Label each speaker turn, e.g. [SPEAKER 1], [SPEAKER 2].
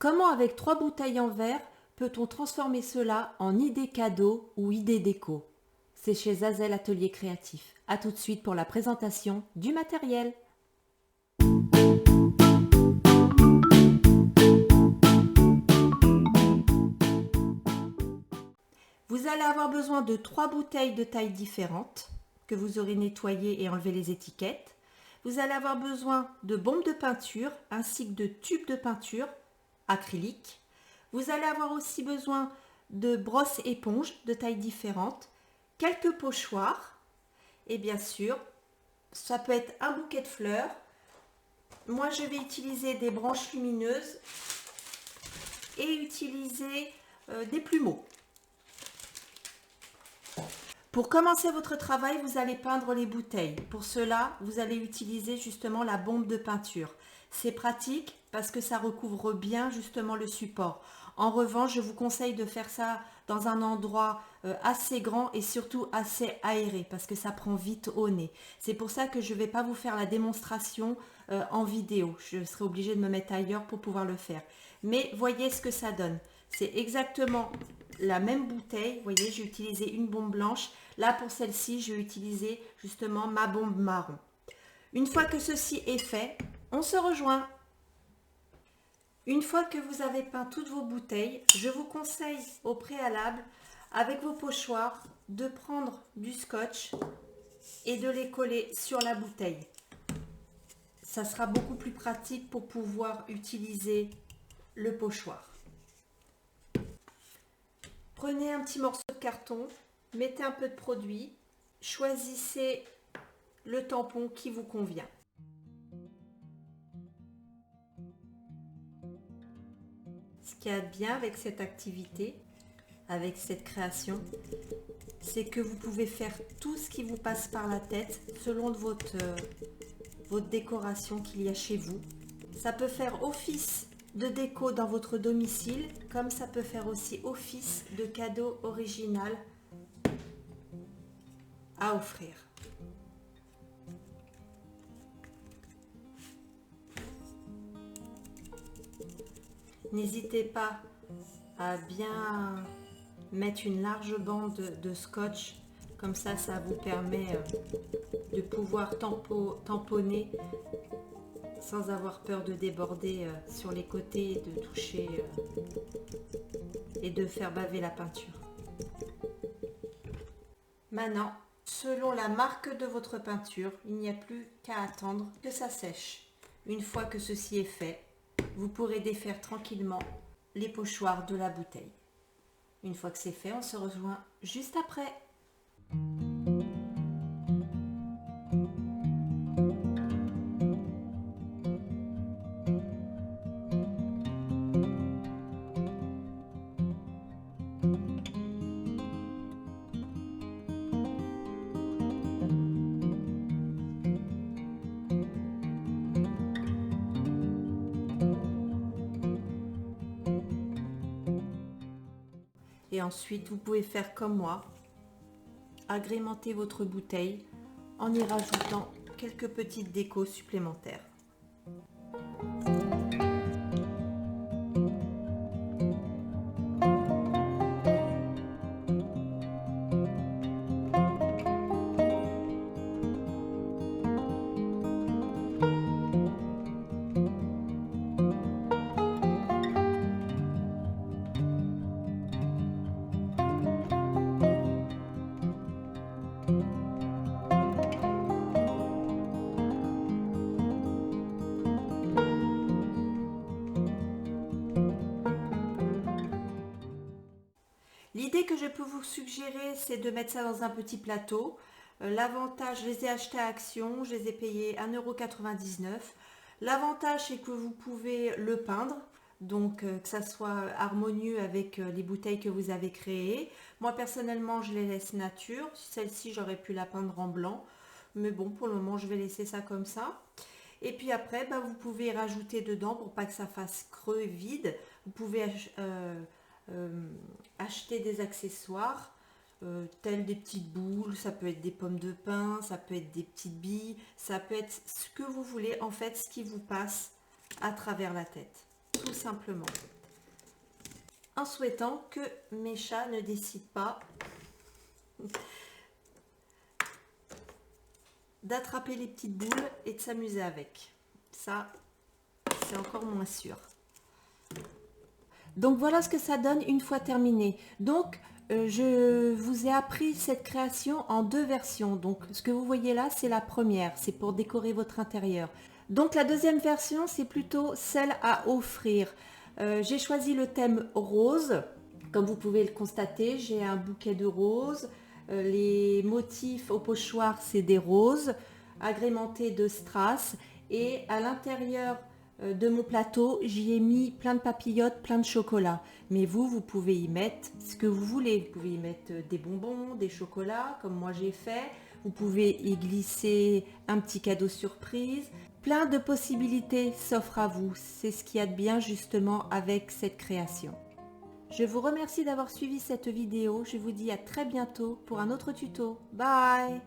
[SPEAKER 1] Comment avec 3 bouteilles en verre peut-on transformer cela en idée cadeau ou idée déco? C'est chez Zazel Atelier Créatif. A tout de suite pour la présentation du matériel. Vous allez avoir besoin de 3 bouteilles de tailles différentes que vous aurez nettoyées et enlevé les étiquettes. Vous allez avoir besoin de bombes de peinture ainsi que de tubes de peinture acrylique. Vous allez avoir aussi besoin de brosses éponges de tailles différentes, quelques pochoirs et bien sûr, ça peut être un bouquet de fleurs. Moi, je vais utiliser des branches lumineuses et utiliser des plumeaux. Pour commencer votre travail, vous allez peindre les bouteilles. Pour cela, vous allez utiliser justement la bombe de peinture. C'est pratique parce que ça recouvre bien justement le support. En revanche, je vous conseille de faire ça dans un endroit assez grand et surtout assez aéré parce que ça prend vite au nez. C'est pour ça que je ne vais pas vous faire la démonstration en vidéo. Je serai obligée de me mettre ailleurs pour pouvoir le faire. Mais voyez ce que ça donne. C'est exactement la même bouteille. Vous voyez, j'ai utilisé une bombe blanche. Là, pour celle-ci, je vais utiliser justement ma bombe marron. Une fois que ceci est fait, on se rejoint. Une fois que vous avez peint toutes vos bouteilles, je vous conseille au préalable, avec vos pochoirs, de prendre du scotch et de les coller sur la bouteille. Ça sera beaucoup plus pratique pour pouvoir utiliser le pochoir. Prenez un petit morceau de carton, mettez un peu de produit, choisissez le tampon qui vous convient. Ce qu'il y a de bien avec cette activité, avec cette création, c'est que vous pouvez faire tout ce qui vous passe par la tête selon votre décoration qu'il y a chez vous. Ça peut faire office de déco dans votre domicile, comme ça peut faire aussi office de cadeau original à offrir. N'hésitez pas à bien mettre une large bande de scotch, comme ça vous permet de pouvoir tamponner sans avoir peur de déborder sur les côtés, de toucher et de faire baver la peinture. Maintenant, selon la marque de votre peinture, il n'y a plus qu'à attendre que ça sèche. Une fois que ceci est fait, vous pourrez défaire tranquillement les pochoirs de la bouteille. Une fois que c'est fait, on se rejoint juste après. Et ensuite, vous pouvez faire comme moi, agrémenter votre bouteille en y rajoutant quelques petites décos supplémentaires. L'idée que je peux vous suggérer, c'est de mettre ça dans un petit plateau. L'avantage, je les ai achetés à Action, je les ai payés 1,99 €. L'avantage, c'est que vous pouvez le peindre, donc que ça soit harmonieux avec les bouteilles que vous avez créées. Moi, personnellement, je les laisse nature. Celle-ci, j'aurais pu la peindre en blanc. Mais bon, pour le moment, je vais laisser ça comme ça. Et puis après, vous pouvez rajouter dedans, pour pas que ça fasse creux et vide, vous pouvez acheter des accessoires tels des petites boules, ça peut être des pommes de pin, ça peut être des petites billes, ça peut être ce que vous voulez, en fait, ce qui vous passe à travers la tête. tout simplement. En souhaitant que mes chats ne décident pas d'attraper les petites boules et de s'amuser avec. Ça, c'est encore moins sûr. Donc voilà ce que ça donne une fois terminé. Donc je vous ai appris cette création en 2 versions. Donc ce que vous voyez là, c'est la première, c'est pour décorer votre intérieur. Donc la deuxième version, c'est plutôt celle à offrir. J'ai choisi le thème rose. Comme vous pouvez le constater, j'ai un bouquet de roses. Les motifs au pochoir, c'est des roses agrémentés de strass. Et à l'intérieur de mon plateau, j'y ai mis plein de papillotes, plein de chocolat. Mais vous pouvez y mettre ce que vous voulez. Vous pouvez y mettre des bonbons, des chocolats, comme moi j'ai fait. Vous pouvez y glisser un petit cadeau surprise. Plein de possibilités s'offrent à vous. C'est ce qu'il y a de bien justement avec cette création. Je vous remercie d'avoir suivi cette vidéo. Je vous dis à très bientôt pour un autre tuto. Bye!